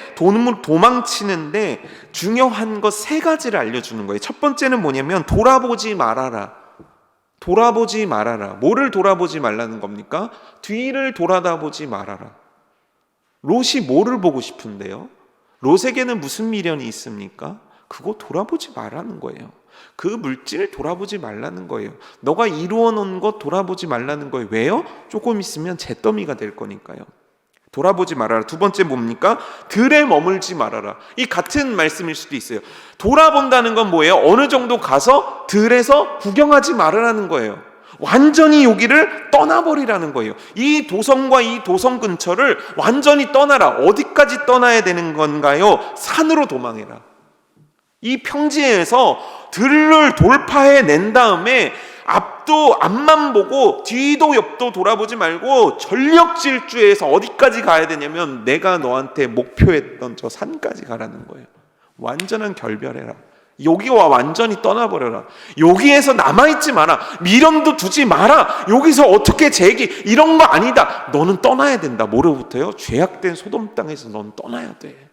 도망치는데 중요한 것 3가지를 알려주는 거예요. 첫 번째는 뭐냐면 돌아보지 말아라. 돌아보지 말아라. 뭐를 돌아보지 말라는 겁니까? 뒤를 돌아다보지 말아라. 롯이 뭐를 보고 싶은데요? 롯에게는 무슨 미련이 있습니까? 그거 돌아보지 말라는 거예요. 그 물질 돌아보지 말라는 거예요. 너가 이루어 놓은 것 돌아보지 말라는 거예요. 왜요? 조금 있으면 잿더미가 될 거니까요. 돌아보지 말아라. 두 번째 뭡니까? 들에 머물지 말아라. 이 같은 말씀일 수도 있어요. 돌아본다는 건 뭐예요? 어느 정도 가서 들에서 구경하지 말아라는 거예요. 완전히 여기를 떠나버리라는 거예요. 이 도성과 이 도성 근처를 완전히 떠나라. 어디까지 떠나야 되는 건가요? 산으로 도망해라. 이 평지에서 들을 돌파해 낸 다음에 앞만 보고 뒤도 옆도 돌아보지 말고 전력 질주해서 어디까지 가야 되냐면 내가 너한테 목표했던 저 산까지 가라는 거예요. 완전한 결별해라. 여기와 완전히 떠나버려라. 여기에서 남아있지 마라. 미련도 두지 마라. 여기서 어떻게 재기 이런 거 아니다. 너는 떠나야 된다. 뭐로부터요? 죄악된 소돔 땅에서 넌 떠나야 돼.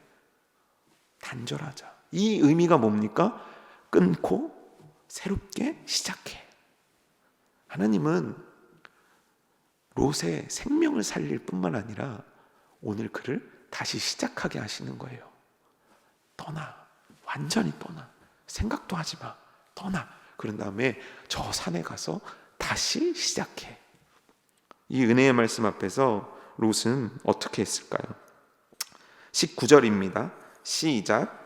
단절하자. 이 의미가 뭡니까? 끊고 새롭게 시작해. 하나님은 롯의 생명을 살릴 뿐만 아니라 오늘 그를 다시 시작하게 하시는 거예요. 떠나. 완전히 떠나. 생각도 하지 마. 떠나. 그런 다음에 저 산에 가서 다시 시작해. 이 은혜의 말씀 앞에서 롯은 어떻게 했을까요? 19절입니다. 시작.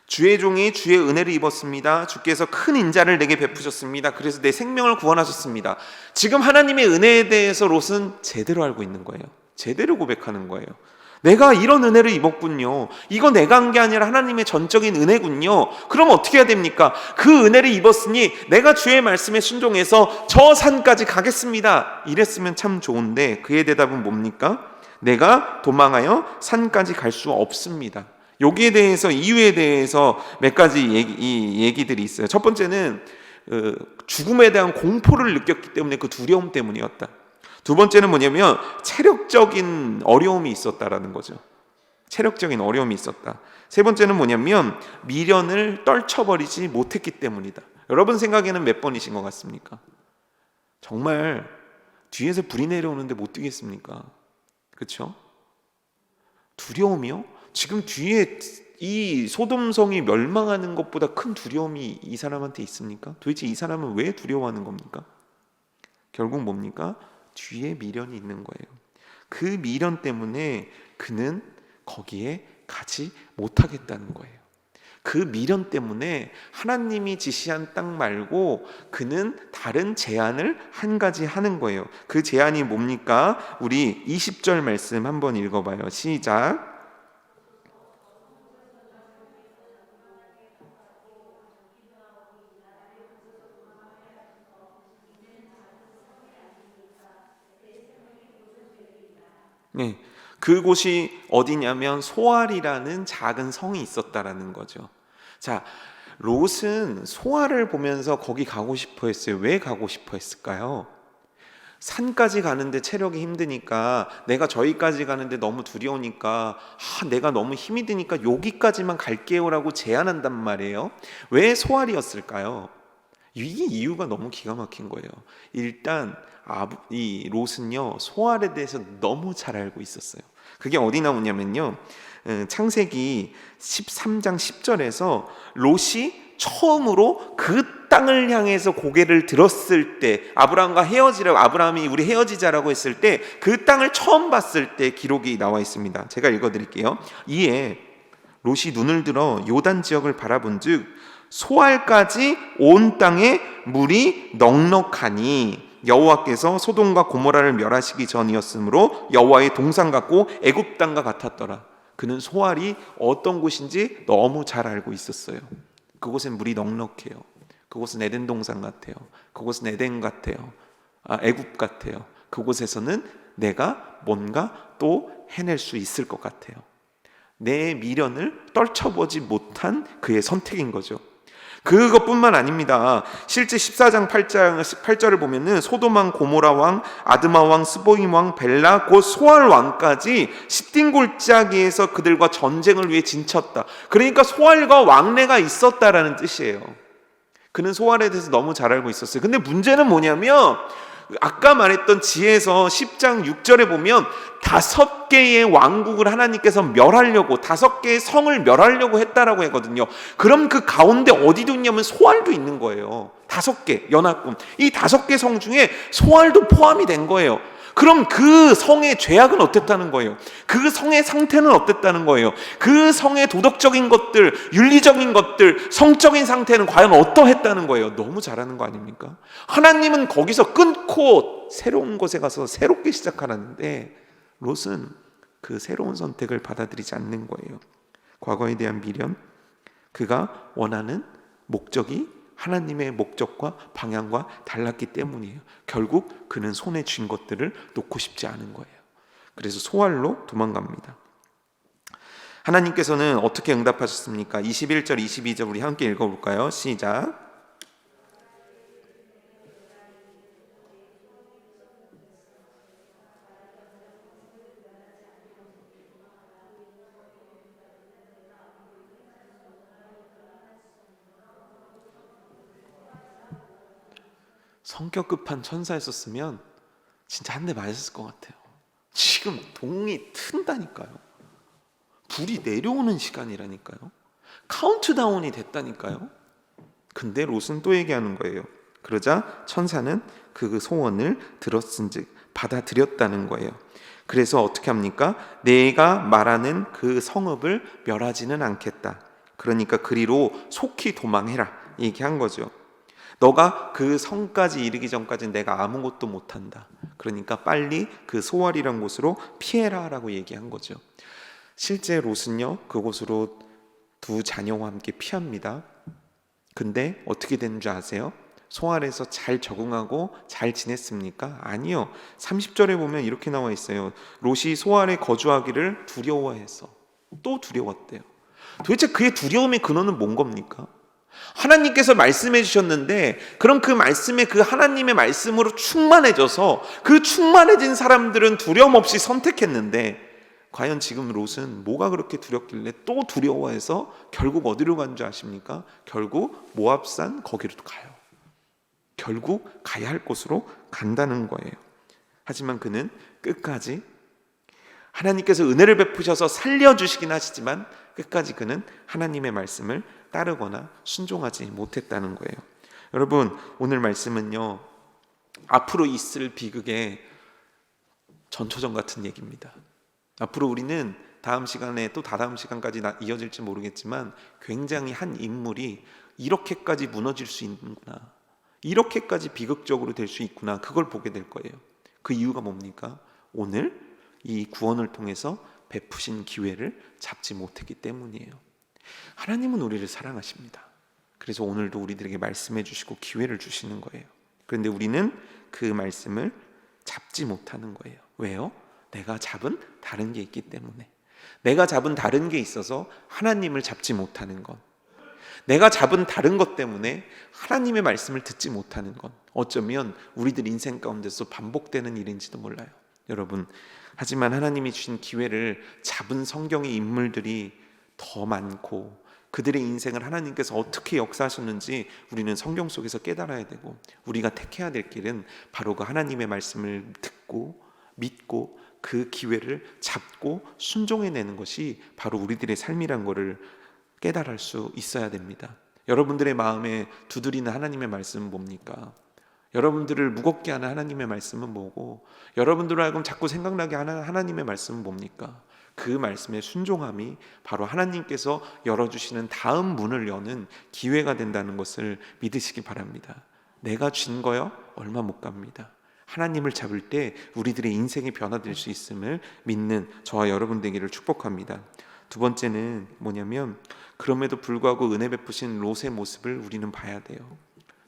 주의 종이 주의 은혜를 입었습니다. 주께서 큰 인자를 내게 베푸셨습니다. 그래서 내 생명을 구원하셨습니다. 지금 하나님의 은혜에 대해서 롯은 제대로 알고 있는 거예요. 제대로 고백하는 거예요. 내가 이런 은혜를 입었군요. 이거 내가 한 게 아니라 하나님의 전적인 은혜군요. 그럼 어떻게 해야 됩니까? 그 은혜를 입었으니 내가 주의 말씀에 순종해서 저 산까지 가겠습니다. 이랬으면 참 좋은데 그의 대답은 뭡니까? 내가 도망하여 산까지 갈 수 없습니다. 여기에 대해서, 이유에 대해서 몇 가지 얘기들이 있어요. 첫 번째는 죽음에 대한 공포를 느꼈기 때문에 그 두려움 때문이었다. 두 번째는 뭐냐면 체력적인 어려움이 있었다라는 거죠. 체력적인 어려움이 있었다. 세 번째는 뭐냐면 미련을 떨쳐버리지 못했기 때문이다. 여러분 생각에는 몇 번이신 것 같습니까? 정말 뒤에서 불이 내려오는데 못 뛰겠습니까? 그렇죠? 두려움이요? 지금 뒤에 이 소돔성이 멸망하는 것보다 큰 두려움이 이 사람한테 있습니까? 도대체 이 사람은 왜 두려워하는 겁니까? 결국 뭡니까? 뒤에 미련이 있는 거예요. 그 미련 때문에 그는 거기에 가지 못하겠다는 거예요. 그 미련 때문에 하나님이 지시한 땅 말고 그는 다른 제안을 한 가지 하는 거예요. 그 제안이 뭡니까? 우리 20절 말씀 한번 읽어봐요. 시작. 네, 그곳이 어디냐면 소알이라는 작은 성이 있었다라는 거죠. 자, 롯은 소알을 보면서 거기 가고 싶어 했어요. 왜 가고 싶어 했을까요? 산까지 가는데 체력이 힘드니까, 내가 저기까지 가는데 너무 두려우니까, 내가 너무 힘이 드니까 여기까지만 갈게요라고 제안한단 말이에요. 왜 소알이었을까요? 이 이유가 너무 기가 막힌 거예요. 일단 이 롯은요 소알에 대해서 너무 잘 알고 있었어요. 그게 어디 나오냐면요, 창세기 13장 10절에서 롯이 처음으로 그 땅을 향해서 고개를 들었을 때, 아브라함과 헤어지라고, 아브라함이 우리 헤어지자라고 했을 때 그 땅을 처음 봤을 때 기록이 나와 있습니다. 제가 읽어드릴게요. 이에 롯이 눈을 들어 요단 지역을 바라본즉 소알까지 온 땅에 물이 넉넉하니 여호와께서 소돔과 고모라를 멸하시기 전이었으므로 여호와의 동산 같고 애굽 땅과 같았더라. 그는 소알이 어떤 곳인지 너무 잘 알고 있었어요. 그곳엔 물이 넉넉해요. 그곳은 에덴 동산 같아요. 그곳은 에덴 같아요. 애굽 같아요. 그곳에서는 내가 뭔가 또 해낼 수 있을 것 같아요. 내 미련을 떨쳐보지 못한 그의 선택인 거죠. 그것뿐만 아닙니다. 실제 14장 8절을 보면은 소돔 왕, 고모라 왕, 아드마 왕, 스보임 왕, 벨라 곧 소알 왕까지 시딘 골짜기에서 그들과 전쟁을 위해 진쳤다. 그러니까 소알과 왕래가 있었다라는 뜻이에요. 그는 소알에 대해서 너무 잘 알고 있었어요. 근데 문제는 뭐냐면 아까 말했던 지혜서 10장 6절에 보면 5개의 왕국을 하나님께서 멸하려고 5개의 성을 멸하려고 했다라고 하거든요. 그럼 그 가운데 어디도 있냐면 소알도 있는 거예요. 5개 연합군, 이 5개 성 중에 소알도 포함이 된 거예요. 그럼 그 성의 죄악은 어땠다는 거예요? 그 성의 상태는 어땠다는 거예요? 그 성의 도덕적인 것들, 윤리적인 것들, 성적인 상태는 과연 어떠했다는 거예요? 너무 잘하는 거 아닙니까? 하나님은 거기서 끊고 새로운 곳에 가서 새롭게 시작하라는데 롯은 그 새로운 선택을 받아들이지 않는 거예요. 과거에 대한 미련, 그가 원하는 목적이 하나님의 목적과 방향과 달랐기 때문이에요. 결국 그는 손에 쥔 것들을 놓고 싶지 않은 거예요. 그래서 소알로 도망갑니다. 하나님께서는 어떻게 응답하셨습니까? 21절 22절 우리 함께 읽어볼까요? 시작. 성격 급한 천사였었으면 진짜 한 대 맞았을 것 같아요. 지금 동이 튼다니까요. 불이 내려오는 시간이라니까요. 카운트다운이 됐다니까요. 근데 롯은 또 얘기하는 거예요. 그러자 천사는 그 소원을 들었은즉 받아들였다는 거예요. 그래서 어떻게 합니까? 내가 말하는 그 성읍을 멸하지는 않겠다. 그러니까 그리로 속히 도망해라 얘기한 거죠. 너가 그 성까지 이르기 전까지는 내가 아무것도 못한다. 그러니까 빨리 그 소알이란 곳으로 피해라 라고 얘기한 거죠. 실제 롯은요 그곳으로 두 자녀와 함께 피합니다. 근데 어떻게 되는 줄 아세요? 소알에서 잘 적응하고 잘 지냈습니까? 아니요. 30절에 보면 이렇게 나와 있어요. 롯이 소알에 거주하기를 두려워해서 또 두려웠대요. 도대체 그의 두려움의 근원은 뭔 겁니까? 하나님께서 말씀해 주셨는데 그럼 그 말씀에 그 하나님의 말씀으로 충만해져서 그 충만해진 사람들은 두려움 없이 선택했는데 과연 지금 롯은 뭐가 그렇게 두렵길래 또 두려워해서 결국 어디로 간 줄 아십니까? 결국 모압산 거기로 가요. 결국 가야 할 곳으로 간다는 거예요. 하지만 그는 끝까지 하나님께서 은혜를 베푸셔서 살려주시긴 하시지만 끝까지 그는 하나님의 말씀을 따르거나 순종하지 못했다는 거예요. 여러분 오늘 말씀은요 앞으로 있을 비극의 전초전 같은 얘기입니다. 앞으로 우리는 다음 시간에 또 다다음 시간까지 이어질지 모르겠지만 굉장히 한 인물이 이렇게까지 무너질 수 있구나, 이렇게까지 비극적으로 될 수 있구나, 그걸 보게 될 거예요. 그 이유가 뭡니까? 오늘 이 구원을 통해서 베푸신 기회를 잡지 못했기 때문이에요. 하나님은 우리를 사랑하십니다. 그래서 오늘도 우리들에게 말씀해 주시고 기회를 주시는 거예요. 그런데 우리는 그 말씀을 잡지 못하는 거예요. 왜요? 내가 잡은 다른 게 있기 때문에. 내가 잡은 다른 게 있어서 하나님을 잡지 못하는 것, 내가 잡은 다른 것 때문에 하나님의 말씀을 듣지 못하는 것, 어쩌면 우리들 인생 가운데서 반복되는 일인지도 몰라요. 여러분, 하지만 하나님이 주신 기회를 잡은 성경의 인물들이 더 많고 그들의 인생을 하나님께서 어떻게 역사하셨는지 우리는 성경 속에서 깨달아야 되고, 우리가 택해야 될 길은 바로 그 하나님의 말씀을 듣고 믿고 그 기회를 잡고 순종해내는 것이 바로 우리들의 삶이란 것을 깨달을 수 있어야 됩니다. 여러분들의 마음에 두드리는 하나님의 말씀은 뭡니까? 여러분들을 무겁게 하는 하나님의 말씀은 뭐고, 여러분들을 하여금 자꾸 생각나게 하는 하나님의 말씀은 뭡니까? 그 말씀의 순종함이 바로 하나님께서 열어주시는 다음 문을 여는 기회가 된다는 것을 믿으시기 바랍니다. 내가 쥔 거요? 얼마 못 갑니다. 하나님을 잡을 때 우리들의 인생이 변화될 수 있음을 믿는 저와 여러분 되기를 축복합니다. 두 번째는 뭐냐면, 그럼에도 불구하고 은혜 베푸신 롯의 모습을 우리는 봐야 돼요.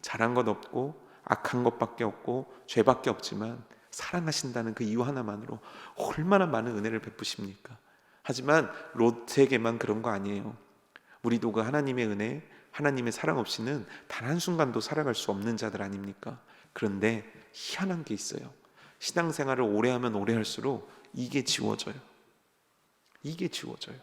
잘한 것 없고 악한 것밖에 없고 죄밖에 없지만 사랑하신다는 그 이유 하나만으로 얼마나 많은 은혜를 베푸십니까? 하지만 롯에게만 그런 거 아니에요. 우리도 그 하나님의 은혜, 하나님의 사랑 없이는 단 한순간도 살아갈 수 없는 자들 아닙니까? 그런데 희한한 게 있어요. 신앙생활을 오래 하면 오래 할수록 이게 지워져요. 이게 지워져요.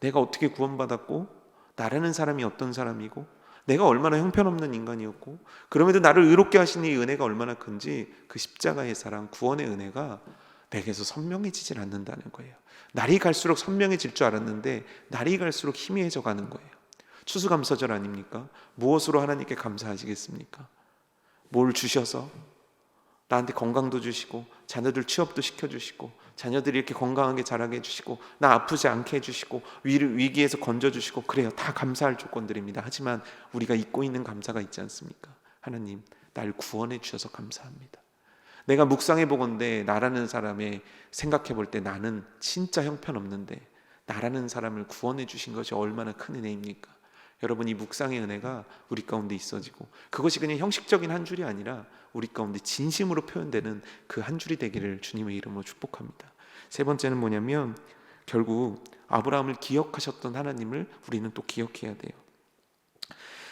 내가 어떻게 구원받았고, 나라는 사람이 어떤 사람이고, 내가 얼마나 형편없는 인간이었고, 그럼에도 나를 의롭게 하신 이 은혜가 얼마나 큰지, 그 십자가의 사랑, 구원의 은혜가 내게서 선명해지질 않는다는 거예요. 날이 갈수록 선명해질 줄 알았는데 날이 갈수록 희미해져 가는 거예요. 추수감사절 아닙니까? 무엇으로 하나님께 감사하시겠습니까? 뭘 주셔서 나한테 건강도 주시고, 자녀들 취업도 시켜주시고, 자녀들이 이렇게 건강하게 자라게 해주시고, 나 아프지 않게 해주시고, 위기에서 건져주시고, 그래요. 다 감사할 조건들입니다. 하지만 우리가 잊고 있는 감사가 있지 않습니까? 하나님, 날 구원해 주셔서 감사합니다. 내가 묵상해 보건대 나라는 사람의 생각해 볼 때 나는 진짜 형편없는데 나라는 사람을 구원해 주신 것이 얼마나 큰 은혜입니까? 여러분, 이 묵상의 은혜가 우리 가운데 있어지고, 그것이 그냥 형식적인 한 줄이 아니라 우리 가운데 진심으로 표현되는 그 한 줄이 되기를 주님의 이름으로 축복합니다. 세 번째는 뭐냐면, 결국 아브라함을 기억하셨던 하나님을 우리는 또 기억해야 돼요.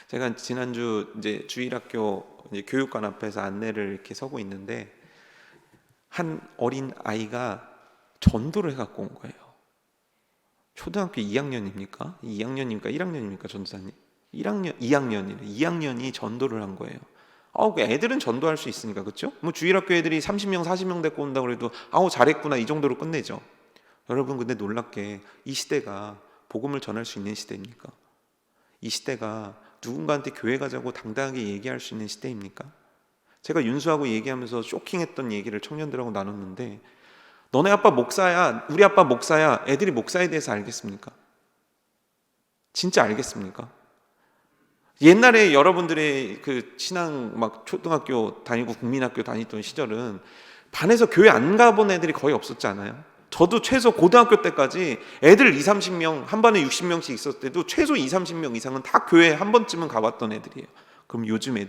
제가 지난주 이제 주일학교 이제 교육관 앞에서 안내를 이렇게 서고 있는데, 한 어린 아이가 전도를 해갖고 온 거예요. 초등학교 2학년입니까? 2학년입니까? 1학년입니까? 전도사님? 2학년이래. 2학년이 전도를 한 거예요. 애들은 전도할 수 있으니까, 그렇죠? 뭐 주일학교 애들이 30명, 40명 데리고 온다고 해도 잘했구나, 이 정도로 끝내죠. 여러분, 근데 놀랍게 이 시대가 복음을 전할 수 있는 시대입니까? 이 시대가 누군가한테 교회 가자고 당당하게 얘기할 수 있는 시대입니까? 제가 윤수하고 얘기하면서 쇼킹했던 얘기를 청년들하고 나눴는데, 너네 아빠 목사야, 우리 아빠 목사야, 애들이 목사에 대해서 알겠습니까? 진짜 알겠습니까? 옛날에 여러분들의 그 신앙 막 초등학교 다니고 국민학교 다니던 시절은 반에서 교회 안 가본 애들이 거의 없었지 않아요? 저도 최소 고등학교 때까지 애들 20, 30명, 한 반에 60명씩 있었을 때도 최소 20, 30명 이상은 다 교회 한 번쯤은 가봤던 애들이에요. 그럼 요즘 1,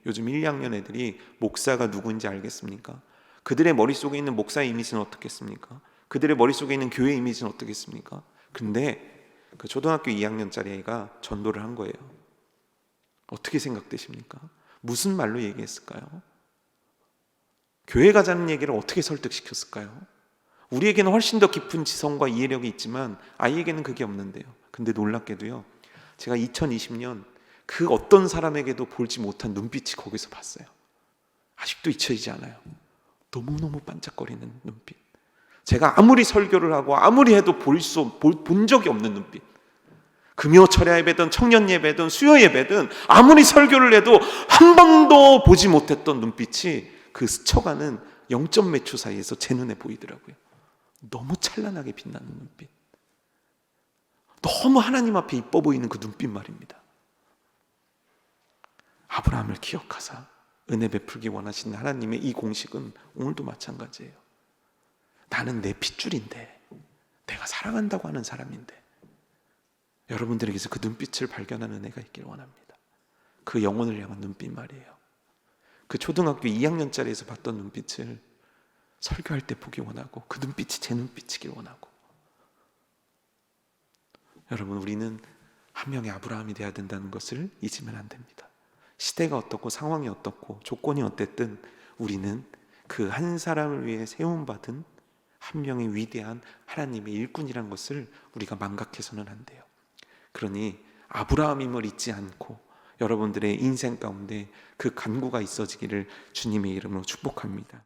2학년 애들이 목사가 누구인지 알겠습니까? 그들의 머릿속에 있는 목사의 이미지는 어떻겠습니까? 그들의 머릿속에 있는 교회 이미지는 어떻겠습니까? 근데 그 초등학교 2학년짜리 아이가 전도를 한 거예요. 어떻게 생각되십니까? 무슨 말로 얘기했을까요? 교회 가자는 얘기를 어떻게 설득시켰을까요? 우리에게는 훨씬 더 깊은 지성과 이해력이 있지만 아이에게는 그게 없는데요. 근데 놀랍게도요, 제가 2020년 그 어떤 사람에게도 볼지 못한 눈빛이 거기서 봤어요. 아직도 잊혀지지 않아요. 너무너무 반짝거리는 눈빛. 제가 아무리 설교를 하고 아무리 해도 본 적이 없는 눈빛. 금요 철야 예배든 청년 예배든 수요 예배든 아무리 설교를 해도 한 번도 보지 못했던 눈빛이 그 스쳐가는 0점 몇 초 사이에서 제 눈에 보이더라고요. 너무 찬란하게 빛나는 눈빛. 너무 하나님 앞에 이뻐 보이는 그 눈빛 말입니다. 아브라함을 기억하사 은혜 베풀기 원하시는 하나님의 이 공식은 오늘도 마찬가지예요. 나는 내 핏줄인데, 내가 사랑한다고 하는 사람인데, 여러분들에게서 그 눈빛을 발견하는 은혜가 있길 원합니다. 그 영혼을 향한 눈빛 말이에요. 그 초등학교 2학년짜리에서 봤던 눈빛을 설교할 때 보기 원하고, 그 눈빛이 제 눈빛이길 원하고. 여러분, 우리는 한 명의 아브라함이 되어야 된다는 것을 잊으면 안 됩니다. 시대가 어떻고 상황이 어떻고 조건이 어땠든 우리는 그 한 사람을 위해 세움받은 한 명의 위대한 하나님의 일꾼이란 것을 우리가 망각해서는 안 돼요. 그러니 아브라함임을 잊지 않고 여러분들의 인생 가운데 그 간구가 있어지기를 주님의 이름으로 축복합니다.